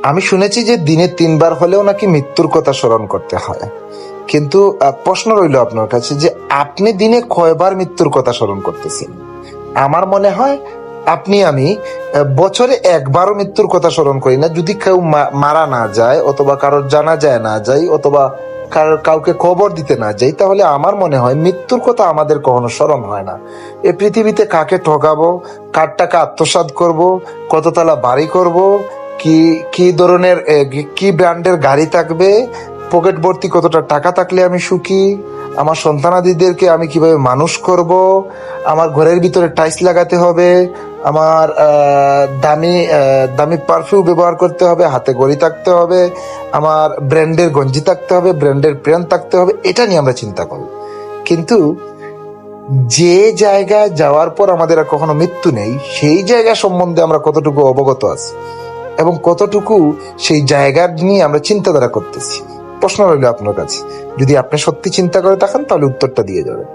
আমি শুনেছি যে দিনে 3 বার হলেও নাকি মৃত্যুর কথা স্মরণ করতে হয়, কিন্তু প্রশ্ন রইল আপনার কাছে যে আপনি দিনে কয়বার মৃত্যুর কথা স্মরণ করতেছেন? আমার মনে হয় আমি বছরে একবারও মৃত্যুর কথা স্মরণ করি না, যদি কেউ মারা না যায় অথবা কারোর জানা যায় না যাই অথবা কাউকে খবর দিতে না যাই, তাহলে আমার মনে হয় মৃত্যুর কথা আমাদের কখনো স্মরণ হয় না। এ পৃথিবীতে কাকে ঠকাবো, কার টাকা আত্মসাৎ করব, কততলা বাড়ি করব, কি কি ধরনের কি ব্র্যান্ডের গাড়ি থাকবে, পকেট ভর্তি কতটা টাকা থাকলে আমি সুখী, আমার সন্তানাদিদেরকে আমি কিভাবে মানুষ করব, আমার ঘরের ভিতরে টাইলস লাগাতে হবে, আমার দামি দামি পারফিউম ব্যবহার করতে হবে, হাতে ঘড়ি থাকতে হবে, আমার ব্র্যান্ডের গঞ্জি থাকতে হবে, ব্র্যান্ডের প্যান্ট থাকতে হবে, এটা নিয়ে আমরা চিন্তা করি। কিন্তু যে জায়গায় যাওয়ার পর আমাদের আর কখনো মৃত্যু নেই, সেই জায়গা সম্বন্ধে আমরা কতটুকু অবগত আছি এবং কতটুকু সেই জায়গা নিয়ে আমরা চিন্তাধারা করতেছি। প্রশ্ন রইল আপনার কাছে, যদি আপনি সত্যি চিন্তা করে থাকেন তাহলে উত্তরটা দিয়ে যাবেন।